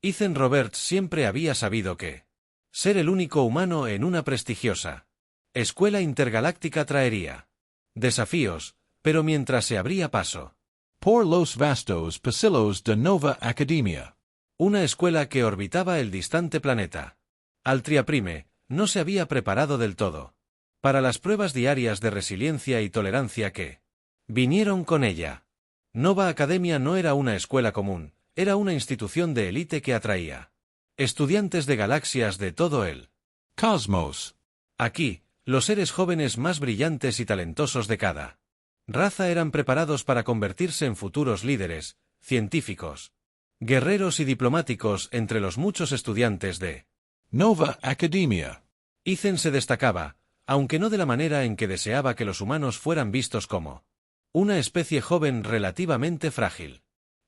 Ethan Roberts siempre había sabido que ser el único humano en una prestigiosa escuela intergaláctica traería desafíos, pero mientras se abría paso por los vastos pasillos de Nova Academia, una escuela que orbitaba el distante planeta Altria Prime, no se había preparado del todo para las pruebas diarias de resiliencia y tolerancia que vinieron con ella. Nova Academia no era una escuela común, era una institución de élite que atraía estudiantes de galaxias de todo el cosmos. Aquí, los seres jóvenes más brillantes y talentosos de cada raza eran preparados para convertirse en futuros líderes, científicos, guerreros y diplomáticos entre los muchos estudiantes de Nova Academia. Ethan se destacaba, aunque no de la manera en que deseaba que los humanos fueran vistos como una especie joven relativamente frágil.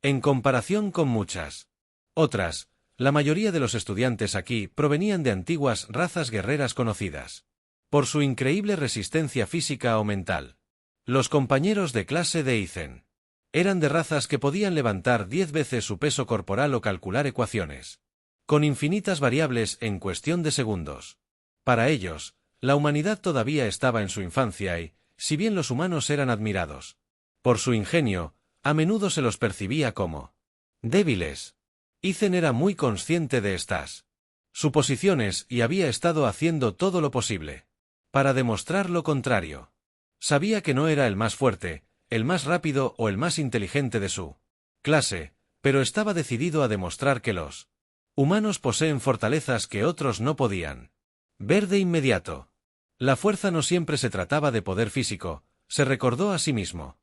En comparación con muchas otras, la mayoría de los estudiantes aquí provenían de antiguas razas guerreras conocidas por su increíble resistencia física o mental. Los compañeros de clase de Ethan eran de razas que podían levantar 10 veces su peso corporal o calcular ecuaciones con infinitas variables en cuestión de segundos. Para ellos, la humanidad todavía estaba en su infancia y, si bien los humanos eran admirados por su ingenio, a menudo se los percibía como débiles. Ethan era muy consciente de estas suposiciones y había estado haciendo todo lo posible para demostrar lo contrario. Sabía que no era el más fuerte, el más rápido o el más inteligente de su clase, pero estaba decidido a demostrar que los humanos poseen fortalezas que otros no podían ver de inmediato. La fuerza no siempre se trataba de poder físico, se recordó a sí mismo.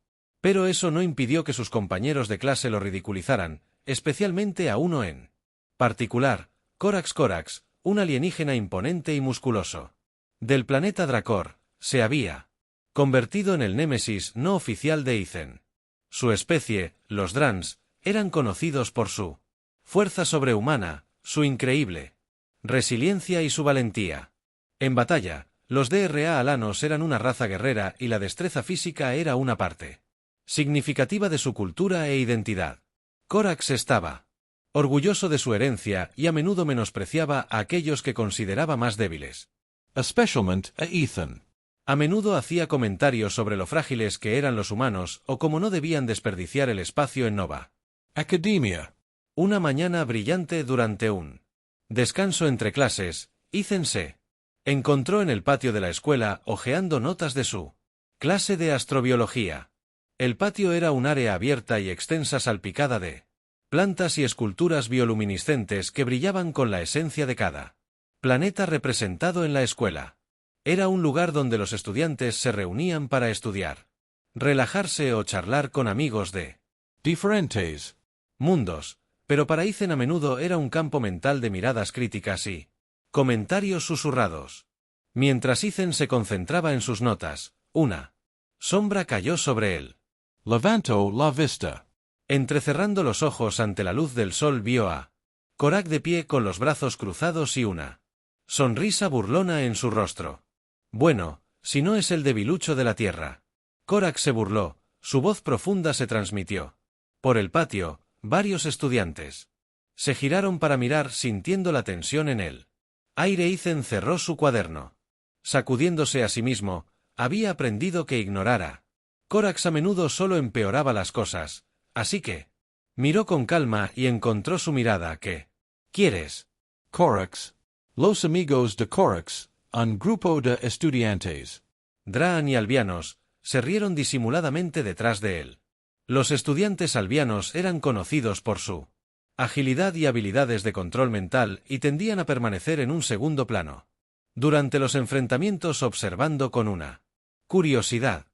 Pero eso no impidió que sus compañeros de clase lo ridiculizaran, especialmente a uno en particular, Corax, un alienígena imponente y musculoso del planeta Dracor, se había convertido en el némesis no oficial de Ethan. Su especie, los Drans, eran conocidos por su fuerza sobrehumana, su increíble resiliencia y su valentía. En batalla, los DRA alanos eran una raza guerrera y la destreza física era una parte significativa de su cultura e identidad. Corax estaba orgulloso de su herencia y a menudo menospreciaba a aquellos que consideraba más débiles. Especialmente a Ethan. A menudo hacía comentarios sobre lo frágiles que eran los humanos o cómo no debían desperdiciar el espacio en Nova Academia. Una mañana brillante durante un descanso entre clases, Ethan se encontró en el patio de la escuela hojeando notas de su clase de astrobiología. El patio era un área abierta y extensa salpicada de plantas y esculturas bioluminiscentes que brillaban con la esencia de cada planeta representado en la escuela. Era un lugar donde los estudiantes se reunían para estudiar, relajarse o charlar con amigos de diferentes mundos, pero para Ethan a menudo era un campo mental de miradas críticas y comentarios susurrados. Mientras Ethan se concentraba en sus notas, una sombra cayó sobre él. Levantó la vista. Entrecerrando los ojos ante la luz del sol vio a Corax de pie con los brazos cruzados y una sonrisa burlona en su rostro. Bueno, si no es el debilucho de la tierra. Corax se burló, su voz profunda se transmitió. Por el patio, varios estudiantes se giraron para mirar sintiendo la tensión en él. Aire. Ethan cerró su cuaderno. Sacudiéndose a sí mismo, había aprendido que ignorara. Corax a menudo solo empeoraba las cosas, así que miró con calma y encontró su mirada. ¿Qué quieres? Corax. Los amigos de Corax, un grupo de estudiantes. Draan y albianos se rieron disimuladamente detrás de él. Los estudiantes albianos eran conocidos por su agilidad y habilidades de control mental y tendían a permanecer en un segundo plano durante los enfrentamientos, observando con una curiosidad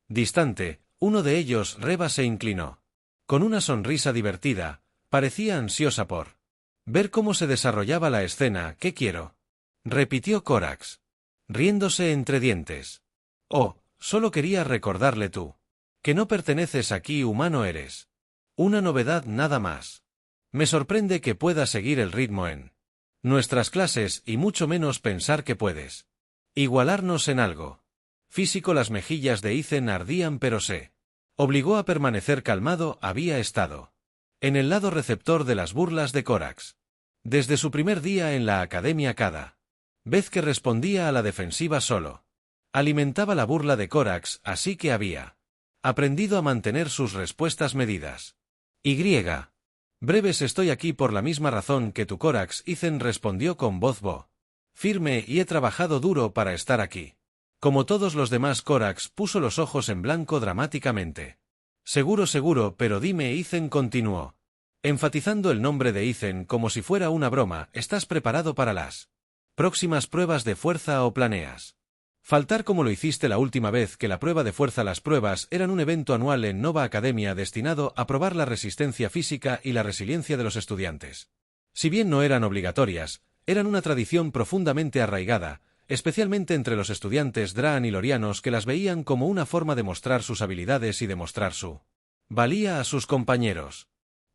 distante. Uno de ellos, Reva, se inclinó con una sonrisa divertida, parecía ansiosa por ver cómo se desarrollaba la escena. ¿Qué quiero?, repitió Corax, riéndose entre dientes. Oh, solo quería recordarle tú que no perteneces aquí, humano eres una novedad nada más. Me sorprende que puedas seguir el ritmo en nuestras clases y mucho menos pensar que puedes igualarnos en algo físico. Las mejillas de Ethan ardían, pero se obligó a permanecer calmado. Había estado en el lado receptor de las burlas de Corax. Desde su primer día en la academia cada vez que respondía a la defensiva solo alimentaba la burla de Corax, así que había aprendido a mantener sus respuestas medidas. Breves estoy aquí por la misma razón que tu Corax, Ethan respondió con voz firme y he trabajado duro para estar aquí. Como todos los demás, Corax puso los ojos en blanco dramáticamente. Seguro, pero dime, Ethan continuó, enfatizando el nombre de Ethan como si fuera una broma, ¿estás preparado para las próximas pruebas de fuerza o planeas faltar como lo hiciste la última vez que la prueba de fuerza? Las pruebas eran un evento anual en Nova Academia destinado a probar la resistencia física y la resiliencia de los estudiantes. Si bien no eran obligatorias, eran una tradición profundamente arraigada, especialmente entre los estudiantes Draan y Lorianos, que las veían como una forma de mostrar sus habilidades y demostrar su valía a sus compañeros.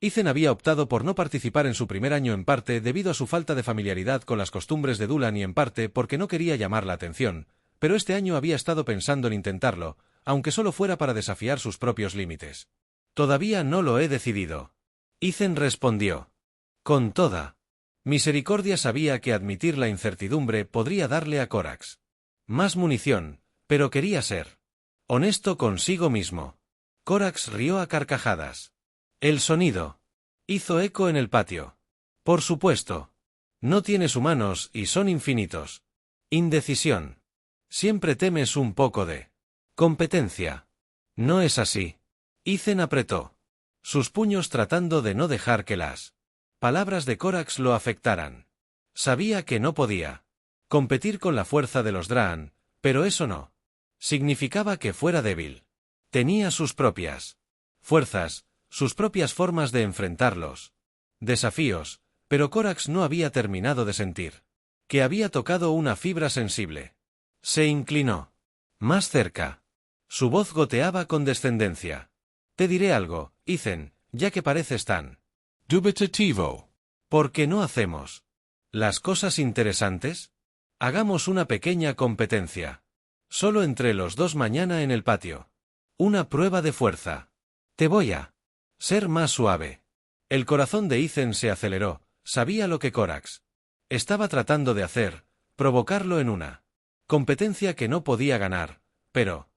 Ethan había optado por no participar en su primer año, en parte debido a su falta de familiaridad con las costumbres de Dulan y en parte porque no quería llamar la atención, pero este año había estado pensando en intentarlo, aunque solo fuera para desafiar sus propios límites. Todavía no lo he decidido. Ethan respondió. Con toda misericordia, sabía que admitir la incertidumbre podría darle a Corax más munición, pero quería ser honesto consigo mismo. Corax rió a carcajadas. El sonido hizo eco en el patio. Por supuesto. No tienes humanos y son infinitos. Indecisión. Siempre temes un poco de competencia. No es así. Ethan apretó sus puños tratando de no dejar que las palabras de Corax lo afectaran. Sabía que no podía competir con la fuerza de los Draan, pero eso no significaba que fuera débil. Tenía sus propias fuerzas, sus propias formas de enfrentar los desafíos, pero Corax no había terminado de sentir que había tocado una fibra sensible. Se inclinó más cerca. Su voz goteaba con descendencia. Te diré algo, Ethan, ya que pareces tan dubitativo. ¿Por qué no hacemos las cosas interesantes? Hagamos una pequeña competencia. Solo entre los dos mañana en el patio. Una prueba de fuerza. Te voy a ser más suave. El corazón de Ethan se aceleró. Sabía lo que Corax estaba tratando de hacer, provocarlo en una competencia que no podía ganar, pero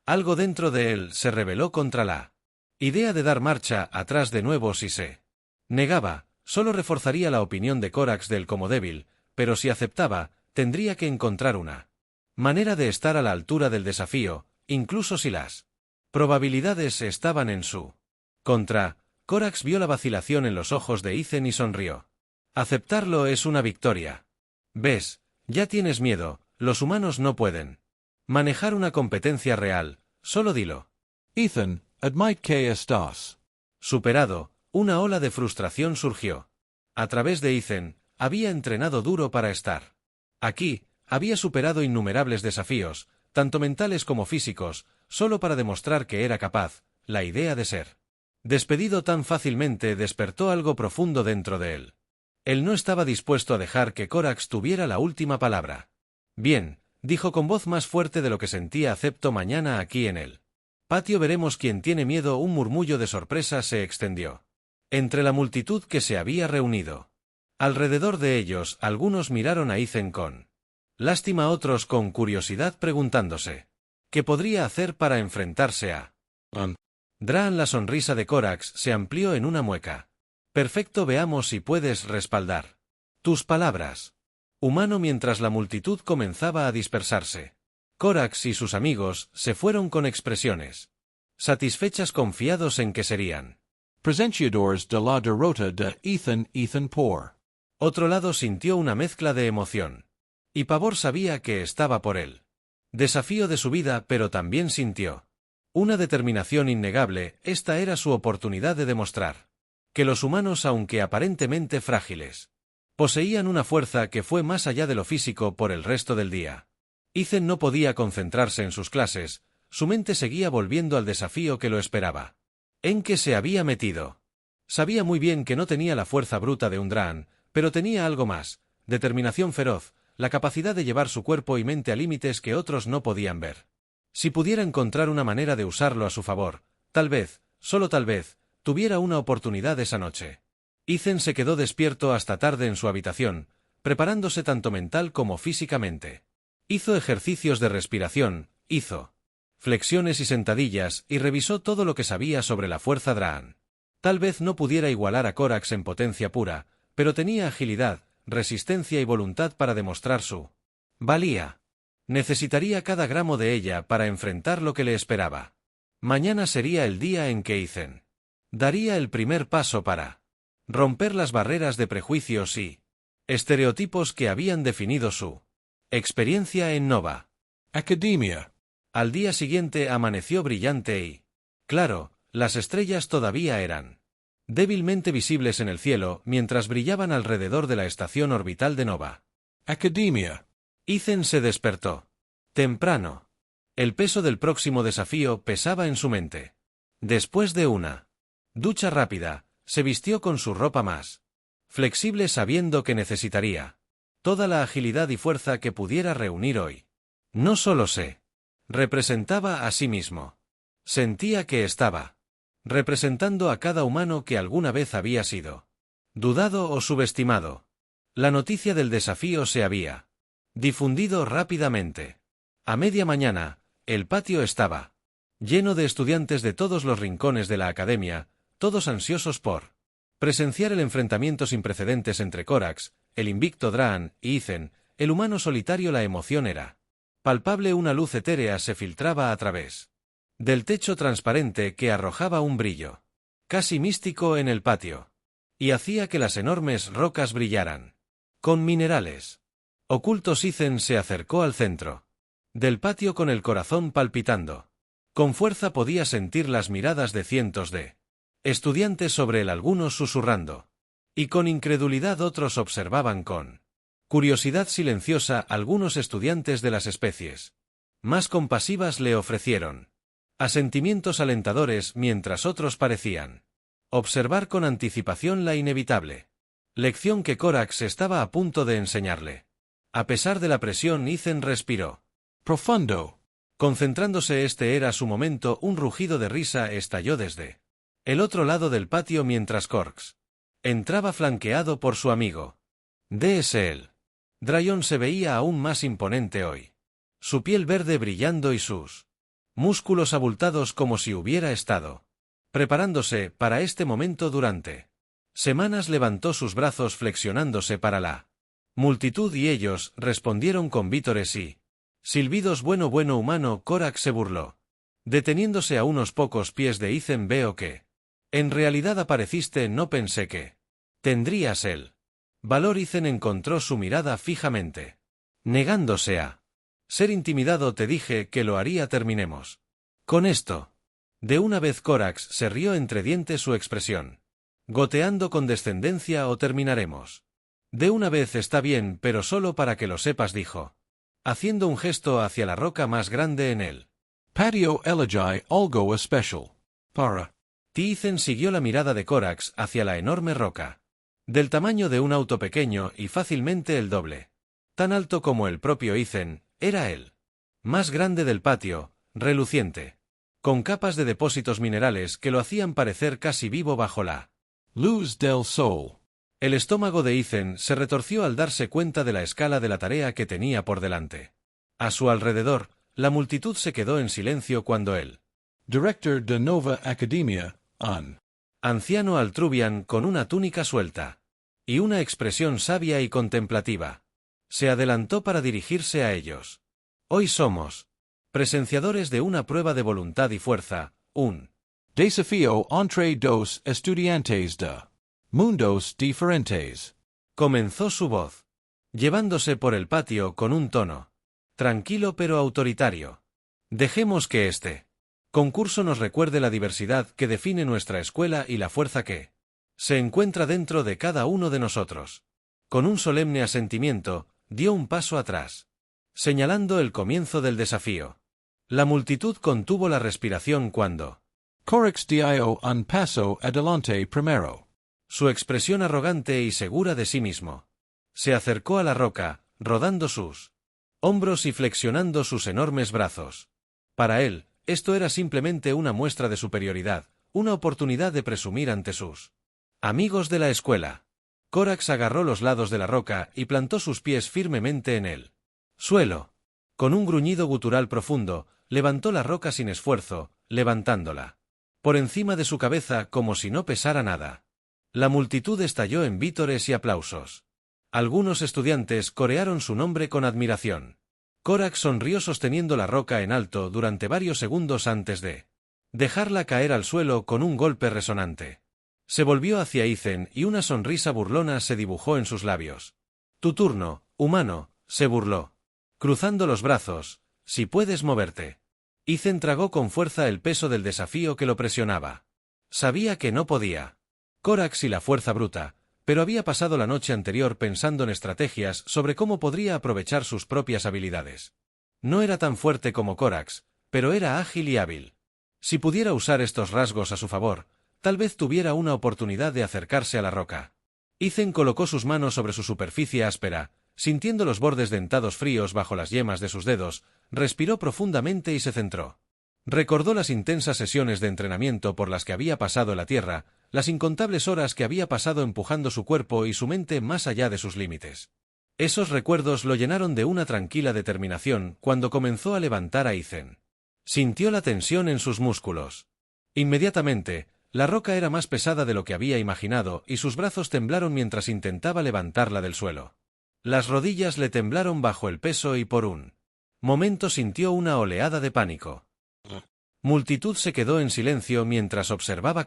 algo dentro de él se rebeló contra la idea de dar marcha atrás de nuevo. Si se negaba, solo reforzaría la opinión de Corax de él como débil, pero si aceptaba, tendría que encontrar una manera de estar a la altura del desafío, incluso si las probabilidades estaban en su contra. Corax vio la vacilación en los ojos de Ethan y sonrió. Aceptarlo es una victoria. ¿Ves? Ya tienes miedo, los humanos no pueden manejar una competencia real, solo dilo. Ethan, admite que estás superado. Una ola de frustración surgió. A través de Ethan, había entrenado duro para estar aquí, había superado innumerables desafíos, tanto mentales como físicos, solo para demostrar que era capaz. La idea de ser despedido tan fácilmente despertó algo profundo dentro de él. Él no estaba dispuesto a dejar que Corax tuviera la última palabra. Bien, dijo con voz más fuerte de lo que sentía, acepto mañana aquí en el patio veremos quién tiene miedo. Un murmullo de sorpresa se extendió entre la multitud que se había reunido. Alrededor de ellos, algunos miraron a Ethan con lástima, otros con curiosidad, preguntándose ¿qué podría hacer para enfrentarse a Draan? La sonrisa de Corax se amplió en una mueca. Perfecto, veamos si puedes respaldar tus palabras. Humano. Mientras la multitud comenzaba a dispersarse, Corax y sus amigos se fueron con expresiones satisfechas, confiados en que serían presentiadores de la derrota de Ethan por. Otro lado sintió una mezcla de emoción y pavor. Sabía que estaba por el desafío de su vida, pero también sintió una determinación innegable. Esta era su oportunidad de demostrar que los humanos, aunque aparentemente frágiles, poseían una fuerza que fue más allá de lo físico. Por el resto del día, Ethan no podía concentrarse en sus clases, su mente seguía volviendo al desafío que lo esperaba. ¿En qué se había metido? Sabía muy bien que no tenía la fuerza bruta de un Draan, pero tenía algo más, determinación feroz, la capacidad de llevar su cuerpo y mente a límites que otros no podían ver. Si pudiera encontrar una manera de usarlo a su favor, tal vez, solo tal vez, tuviera una oportunidad esa noche. Ethan se quedó despierto hasta tarde en su habitación, preparándose tanto mental como físicamente. Hizo ejercicios de respiración, hizo flexiones y sentadillas, y revisó todo lo que sabía sobre la fuerza Draan. Tal vez no pudiera igualar a Corax en potencia pura, pero tenía agilidad, resistencia y voluntad para demostrar su valía. Necesitaría cada gramo de ella para enfrentar lo que le esperaba. Mañana sería el día en que Ethan daría el primer paso para romper las barreras de prejuicios y estereotipos que habían definido su experiencia en Nova Academia. Al día siguiente amaneció brillante y, claro, las estrellas todavía eran débilmente visibles en el cielo mientras brillaban alrededor de la estación orbital de Nova Academia. Ethan se despertó temprano. El peso del próximo desafío pesaba en su mente. Después de una ducha rápida, se vistió con su ropa más flexible sabiendo que necesitaría toda la agilidad y fuerza que pudiera reunir hoy. No solo se representaba a sí mismo. Sentía que estaba representando a cada humano que alguna vez había sido dudado o subestimado. La noticia del desafío se había difundido rápidamente. A media mañana, el patio estaba lleno de estudiantes de todos los rincones de la academia, todos ansiosos por presenciar el enfrentamiento sin precedentes entre Corax, el invicto Draan, y Ethan, el humano solitario. La emoción era palpable. Una luz etérea se filtraba a través del techo transparente que arrojaba un brillo casi místico en el patio, y hacía que las enormes rocas brillaran con minerales ocultos. Ethan se acercó al centro del patio con el corazón palpitando. Con fuerza podía sentir las miradas de cientos de estudiantes sobre él, algunos susurrando, y con incredulidad otros observaban con curiosidad silenciosa. Algunos estudiantes de las especies más compasivas le ofrecieron asentimientos alentadores, mientras otros parecían observar con anticipación la inevitable lección que Corax estaba a punto de enseñarle. A pesar de la presión, Ethan respiró Profundo. concentrándose. Este era su momento. Un rugido de risa estalló desde el otro lado del patio mientras Corax entraba flanqueado por su amigo DSL. Dryon se veía aún más imponente hoy. Su piel verde brillando y sus músculos abultados, como si hubiera estado preparándose para este momento durante semanas. Levantó sus brazos flexionándose para la multitud y ellos respondieron con vítores y silbidos. Bueno humano. Corax se burló, deteniéndose a unos pocos pies de Ethan. Veo que en realidad apareciste. No pensé que tendrías el valor. Ethan encontró su mirada fijamente, negándose a ser intimidado. Te dije que lo haría. Terminemos con esto de una vez. Corax se rió entre dientes, su expresión goteando con descendencia. O terminaremos de una vez. Está bien, pero solo para que lo sepas, dijo, haciendo un gesto hacia la roca más grande en el Patio Elegy algo especial. Para. Ethan siguió la mirada de Corax hacia la enorme roca, del tamaño de un auto pequeño y fácilmente el doble tan alto como el propio Ethan. Era el más grande del patio, reluciente, con capas de depósitos minerales que lo hacían parecer casi vivo bajo la Luz del Sol. El estómago de Ethan se retorció al darse cuenta de la escala de la tarea que tenía por delante. A su alrededor, la multitud se quedó en silencio cuando el Director de Nova Academia, anciano Altruvian con una túnica suelta y una expresión sabia y contemplativa se adelantó para dirigirse a ellos. Hoy somos presenciadores de una prueba de voluntad y fuerza, un Desafío entre dos estudiantes de mundos diferentes. Comenzó su voz, llevándose por el patio con un tono tranquilo pero autoritario. Dejemos que este concurso nos recuerde la diversidad que define nuestra escuela y la fuerza que se encuentra dentro de cada uno de nosotros. Con un solemne asentimiento, dio un paso atrás, señalando el comienzo del desafío. La multitud contuvo la respiración cuando Corax dio un paso adelante primero. Su expresión arrogante y segura de sí mismo se acercó a la roca, rodando sus hombros y flexionando sus enormes brazos. Para él, esto era simplemente una muestra de superioridad, una oportunidad de presumir ante sus Amigos de la escuela. Corax agarró los lados de la roca y plantó sus pies firmemente en el suelo. Con un gruñido gutural profundo, levantó la roca sin esfuerzo, levantándola por encima de su cabeza como si no pesara nada. La multitud estalló en vítores y aplausos. Algunos estudiantes corearon su nombre con admiración. Corax sonrió sosteniendo la roca en alto durante varios segundos antes de dejarla caer al suelo con un golpe resonante. Se volvió hacia Ethan y una sonrisa burlona se dibujó en sus labios. Tu turno, humano, se burló. Cruzando los brazos, si puedes moverte. Ethan tragó con fuerza el peso del desafío que lo presionaba. Sabía que no podía. Corax y la fuerza bruta, pero había pasado la noche anterior pensando en estrategias sobre cómo podría aprovechar sus propias habilidades. No era tan fuerte como Corax, pero era ágil y hábil. Si pudiera usar estos rasgos a su favor, tal vez tuviera una oportunidad de acercarse a la roca. Ethan colocó sus manos sobre su superficie áspera, sintiendo los bordes dentados fríos bajo las yemas de sus dedos, respiró profundamente y se centró. Recordó las intensas sesiones de entrenamiento por las que había pasado en la Tierra, las incontables horas que había pasado empujando su cuerpo y su mente más allá de sus límites. Esos recuerdos lo llenaron de una tranquila determinación cuando comenzó a levantar a Ethan. Sintió la tensión en sus músculos. Inmediatamente, la roca era más pesada de lo que había imaginado y sus brazos temblaron mientras intentaba levantarla del suelo. Las rodillas le temblaron bajo el peso y por un momento sintió una oleada de pánico. Multitud se quedó en silencio mientras observaba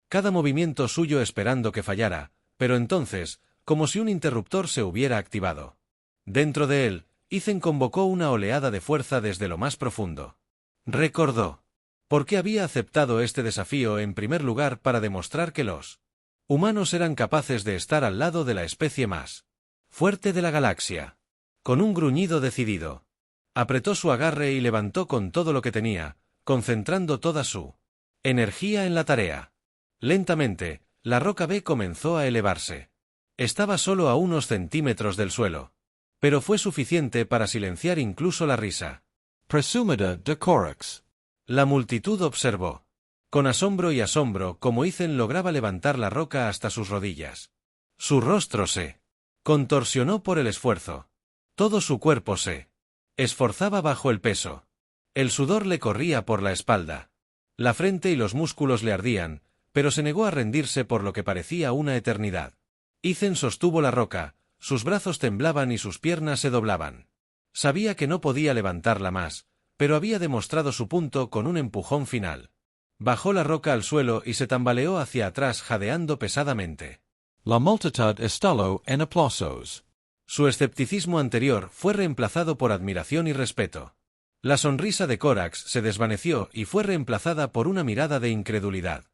cada movimiento suyo esperando que fallara, pero entonces, como si un interruptor se hubiera activado. Dentro de él, Ethan convocó una oleada de fuerza desde lo más profundo. Recordó por qué había aceptado este desafío en primer lugar para demostrar que los humanos eran capaces de estar al lado de la especie más fuerte de la galaxia. Con un gruñido decidido, apretó su agarre y levantó con todo lo que tenía, concentrando toda su energía en la tarea. Lentamente, la roca B comenzó a elevarse. Estaba solo a unos centímetros del suelo, pero fue suficiente para silenciar incluso la risa. Presumida de Corax. La multitud observó, con asombro y asombro, cómo Ethan lograba levantar la roca hasta sus rodillas. Su rostro se contorsionó por el esfuerzo. Todo su cuerpo se esforzaba bajo el peso. El sudor le corría por la espalda. La frente y los músculos le ardían, pero se negó a rendirse por lo que parecía una eternidad. Ethan sostuvo la roca, sus brazos temblaban y sus piernas se doblaban. Sabía que no podía levantarla más, pero había demostrado su punto con un empujón final. Bajó la roca al suelo y se tambaleó hacia atrás jadeando pesadamente. La multitud estalló en aplausos. Su escepticismo anterior fue reemplazado por admiración y respeto. La sonrisa de Corax se desvaneció y fue reemplazada por una mirada de incredulidad.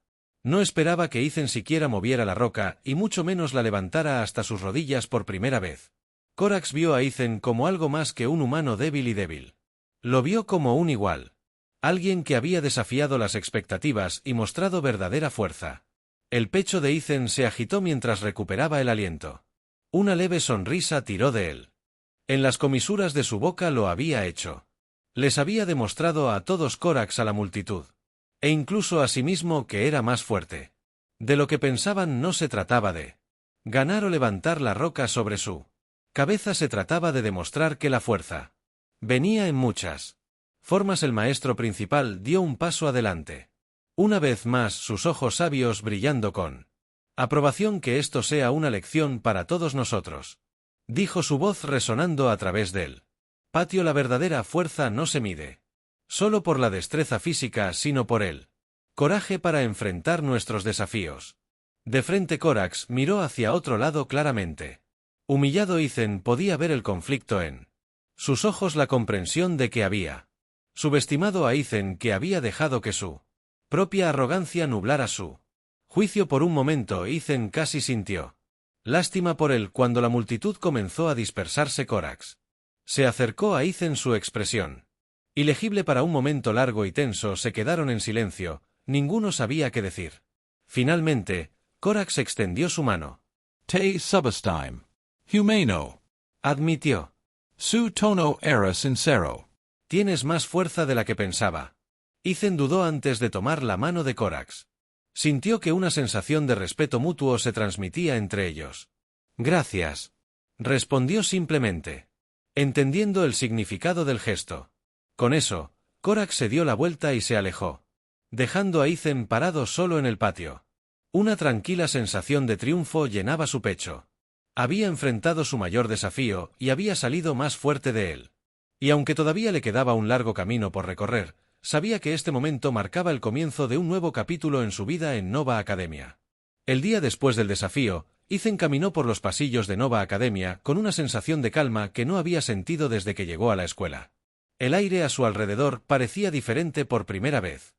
No esperaba que Ethan siquiera moviera la roca y mucho menos la levantara hasta sus rodillas por primera vez. Corax vio a Ethan como algo más que un humano débil y débil. Lo vio como un igual. Alguien que había desafiado las expectativas y mostrado verdadera fuerza. El pecho de Ethan se agitó mientras recuperaba el aliento. Una leve sonrisa tiró de él. En las comisuras de su boca lo había hecho. Les había demostrado a todos Corax, a la multitud, e incluso a sí mismo, que era más fuerte. De lo que pensaban no se trataba de ganar o levantar la roca sobre su cabeza, se trataba de demostrar que la fuerza venía en muchas formas. El maestro principal dio un paso adelante. Una vez más sus ojos sabios brillando con aprobación. Que esto sea una lección para todos nosotros, dijo su voz resonando a través del patio. La verdadera fuerza no se mide solo por la destreza física, sino por el coraje para enfrentar nuestros desafíos. De frente Corax miró hacia otro lado claramente. Humillado, Ethan podía ver el conflicto en sus ojos, la comprensión de que había subestimado a Ethan, que había dejado que su propia arrogancia nublara su juicio por un momento. Ethan casi sintió lástima por él cuando la multitud comenzó a dispersarse. Corax se acercó a Ethan, su expresión ilegible para un momento largo y tenso. Se quedaron en silencio, ninguno sabía qué decir. Finalmente, Corax extendió su mano. Te subestime. Humano. Admitió. Su tono era sincero. Tienes más fuerza de la que pensaba. Ethan dudó antes de tomar la mano de Corax. Sintió que una sensación de respeto mutuo se transmitía entre ellos. Gracias. Respondió simplemente, entendiendo el significado del gesto. Con eso, Corax se dio la vuelta y se alejó, dejando a Ethan parado solo en el patio. Una tranquila sensación de triunfo llenaba su pecho. Había enfrentado su mayor desafío y había salido más fuerte de él. Y aunque todavía le quedaba un largo camino por recorrer, sabía que este momento marcaba el comienzo de un nuevo capítulo en su vida en Nova Academia. El día después del desafío, Ethan caminó por los pasillos de Nova Academia con una sensación de calma que no había sentido desde que llegó a la escuela. El aire a su alrededor parecía diferente por primera vez.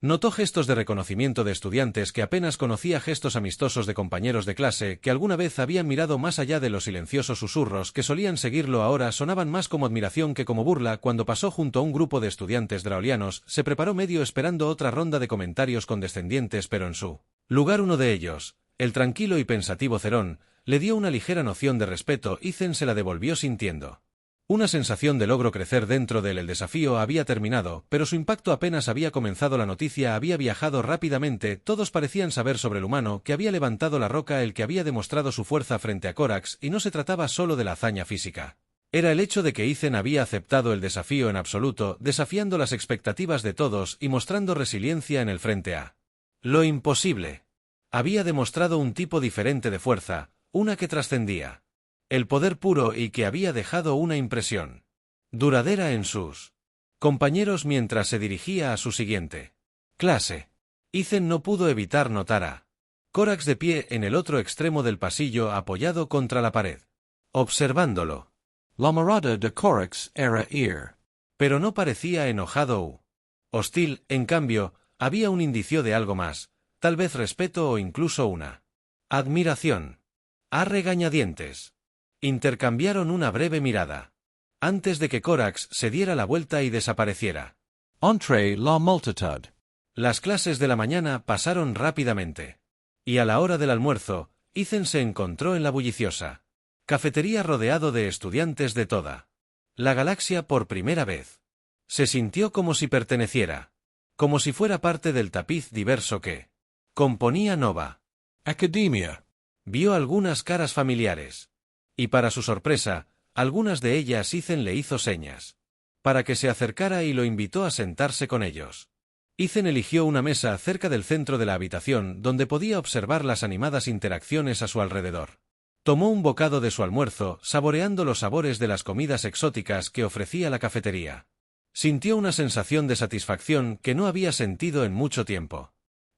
Notó gestos de reconocimiento de estudiantes que apenas conocía, gestos amistosos de compañeros de clase que alguna vez habían mirado más allá de los silenciosos susurros que solían seguirlo. Ahora sonaban más como admiración que como burla. Cuando pasó junto a un grupo de estudiantes draulianos, se preparó medio esperando otra ronda de comentarios condescendientes, pero en su lugar uno de ellos, el tranquilo y pensativo Cerón, le dio una ligera noción de respeto. Ethan se la devolvió sintiendo una sensación de logro crecer dentro de él. El desafío había terminado, pero su impacto apenas había comenzado. La noticia había viajado rápidamente. Todos parecían saber sobre el humano que había levantado la roca, el que había demostrado su fuerza frente a Corax, y no se trataba solo de la hazaña física. Era el hecho de que Ethan había aceptado el desafío en absoluto, desafiando las expectativas de todos y mostrando resiliencia en el frente a lo imposible. Había demostrado un tipo diferente de fuerza, una que trascendía el poder puro y que había dejado una impresión duradera en sus compañeros. Mientras se dirigía a su siguiente clase, Ethan no pudo evitar notar a Corax de pie en el otro extremo del pasillo, apoyado contra la pared, observándolo. La mirada de Corax era ir. Pero no parecía enojado u hostil. En cambio, había un indicio de algo más, tal vez respeto o incluso una admiración. A regañadientes. Intercambiaron una breve mirada, antes de que Corax se diera la vuelta y desapareciera. Entre la multitud. Las clases de la mañana pasaron rápidamente. Y a la hora del almuerzo, Ethan se encontró en la bulliciosa cafetería rodeado de estudiantes de toda la galaxia por primera vez. Se sintió como si perteneciera, como si fuera parte del tapiz diverso que componía Nova Academia. Vio algunas caras familiares. Y para su sorpresa, algunas de ellas Ethan le hizo señas para que se acercara y lo invitó a sentarse con ellos. Ethan eligió una mesa cerca del centro de la habitación donde podía observar las animadas interacciones a su alrededor. Tomó un bocado de su almuerzo, saboreando los sabores de las comidas exóticas que ofrecía la cafetería. Sintió una sensación de satisfacción que no había sentido en mucho tiempo.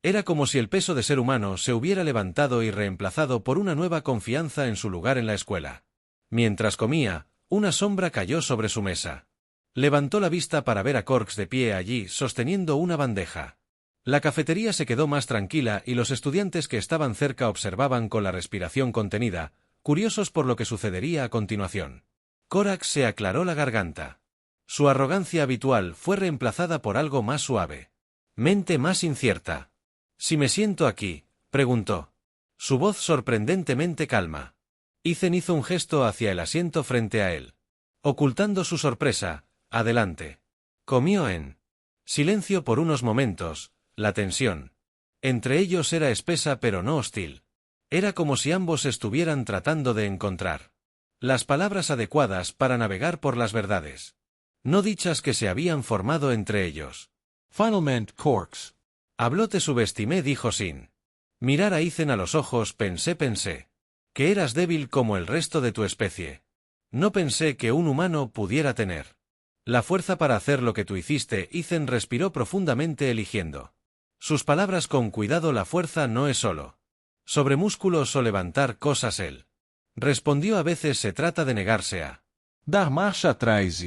Era como si el peso de ser humano se hubiera levantado y reemplazado por una nueva confianza en su lugar en la escuela. Mientras comía, una sombra cayó sobre su mesa. Levantó la vista para ver a Corax de pie allí, sosteniendo una bandeja. La cafetería se quedó más tranquila y los estudiantes que estaban cerca observaban con la respiración contenida, curiosos por lo que sucedería a continuación. Corax se aclaró la garganta. Su arrogancia habitual fue reemplazada por algo más suave. Mente más incierta. «¿Si me siento aquí?», preguntó. Su voz sorprendentemente calma. Ethan hizo un gesto hacia el asiento frente a él. Ocultando su sorpresa, adelante. Comió en silencio por unos momentos. La tensión entre ellos era espesa pero no hostil. Era como si ambos estuvieran tratando de encontrar las palabras adecuadas para navegar por las verdades no dichas que se habían formado entre ellos. Finalmente, Corax. Habló, te subestimé, dijo sin mirar a Ethan a los ojos. Pensé que eras débil como el resto de tu especie. No pensé que un humano pudiera tener la fuerza para hacer lo que tú hiciste. Ethan respiró profundamente, eligiendo sus palabras con cuidado. La fuerza no es solo sobre músculos o levantar cosas. Él respondió, a veces se trata de negarse a dar marcha atrás.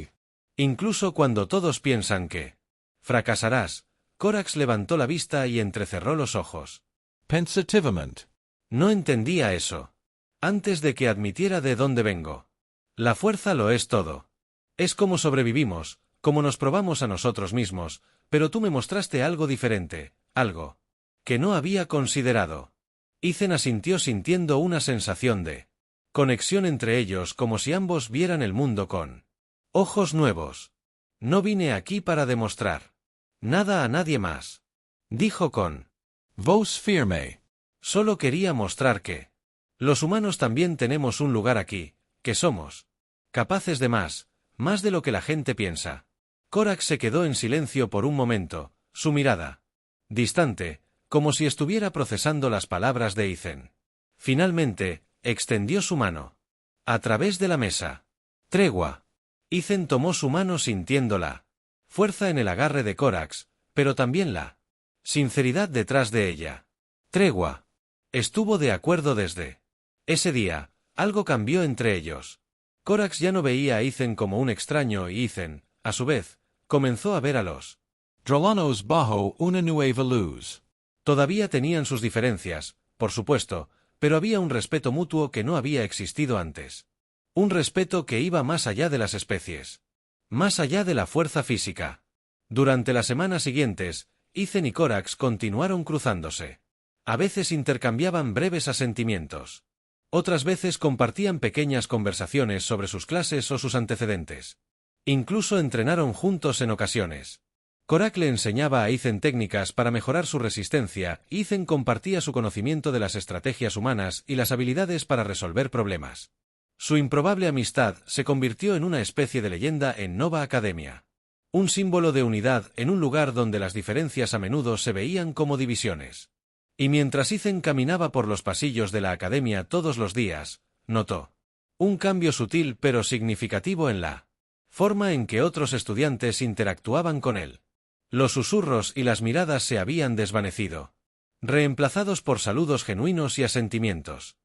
Incluso cuando todos piensan que fracasarás. Corax levantó la vista y entrecerró los ojos. Pensativamente. No entendía eso. Antes de que admitiera de dónde vengo. La fuerza lo es todo. Es como sobrevivimos, como nos probamos a nosotros mismos, pero tú me mostraste algo diferente, algo que no había considerado. Ethan asintió, sintiendo una sensación de conexión entre ellos, como si ambos vieran el mundo con ojos nuevos. No vine aquí para demostrar nada a nadie más, dijo con Vos firme. Solo quería mostrar que los humanos también tenemos un lugar aquí, que somos capaces de más de lo que la gente piensa. Corax se quedó en silencio por un momento, su mirada distante, como si estuviera procesando las palabras de Ethan. Finalmente, extendió su mano a través de la mesa. Tregua. Ethan tomó su mano sintiéndola fuerza en el agarre de Corax, pero también la sinceridad detrás de ella. Tregua. Estuvo de acuerdo desde ese día. Algo cambió entre ellos. Corax ya no veía a Ethan como un extraño y Ethan, a su vez, comenzó a ver a los Drolanos bajo una nueva luz. Todavía tenían sus diferencias, por supuesto, pero había un respeto mutuo que no había existido antes. Un respeto que iba más allá de las especies. Más allá de la fuerza física. Durante las semanas siguientes, Ethan y Corax continuaron cruzándose. A veces intercambiaban breves asentimientos. Otras veces compartían pequeñas conversaciones sobre sus clases o sus antecedentes. Incluso entrenaron juntos en ocasiones. Corax le enseñaba a Ethan técnicas para mejorar su resistencia, y Ethan compartía su conocimiento de las estrategias humanas y las habilidades para resolver problemas. Su improbable amistad se convirtió en una especie de leyenda en Nova Academia. Un símbolo de unidad en un lugar donde las diferencias a menudo se veían como divisiones. Y mientras Ethan caminaba por los pasillos de la academia todos los días, notó un cambio sutil pero significativo en la forma en que otros estudiantes interactuaban con él. Los susurros y las miradas se habían desvanecido, reemplazados por saludos genuinos y asentimientos.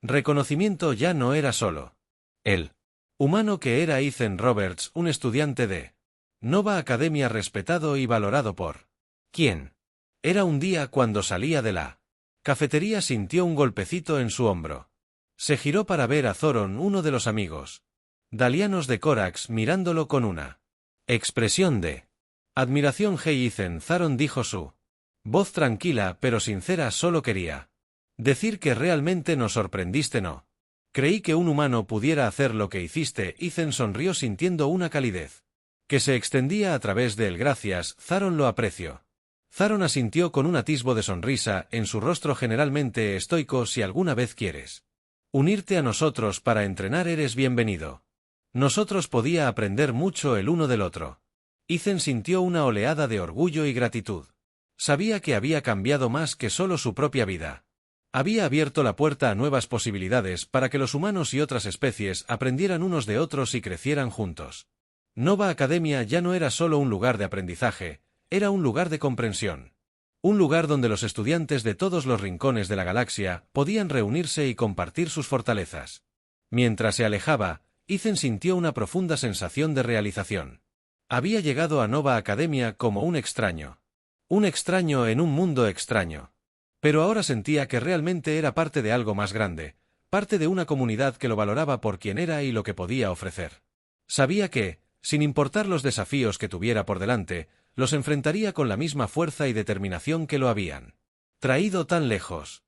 Reconocimiento ya no era solo el humano que era Ethan Roberts, un estudiante de Nova Academia respetado y valorado por ¿quién? Era un día cuando salía de la cafetería sintió un golpecito en su hombro. Se giró para ver a Thoron, uno de los amigos dalianos de Corax, mirándolo con una expresión de admiración. Hey Ethan, Thoron dijo su voz tranquila pero sincera, solo quería decir que realmente nos sorprendiste. No creí que un humano pudiera hacer lo que hiciste. Ethan sonrió sintiendo una calidez que se extendía a través de él. Gracias, Thoron, lo aprecio. Thoron asintió con un atisbo de sonrisa en su rostro generalmente estoico. Si alguna vez quieres unirte a nosotros para entrenar, eres bienvenido. Nosotros podía aprender mucho el uno del otro. Ethan sintió una oleada de orgullo y gratitud. Sabía que había cambiado más que solo su propia vida. Había abierto la puerta a nuevas posibilidades para que los humanos y otras especies aprendieran unos de otros y crecieran juntos. Nova Academia ya no era solo un lugar de aprendizaje, era un lugar de comprensión. Un lugar donde los estudiantes de todos los rincones de la galaxia podían reunirse y compartir sus fortalezas. Mientras se alejaba, Ethan sintió una profunda sensación de realización. Había llegado a Nova Academia como un extraño. Un extraño en un mundo extraño. Pero ahora sentía que realmente era parte de algo más grande, parte de una comunidad que lo valoraba por quien era y lo que podía ofrecer. Sabía que, sin importar los desafíos que tuviera por delante, los enfrentaría con la misma fuerza y determinación que lo habían traído tan lejos.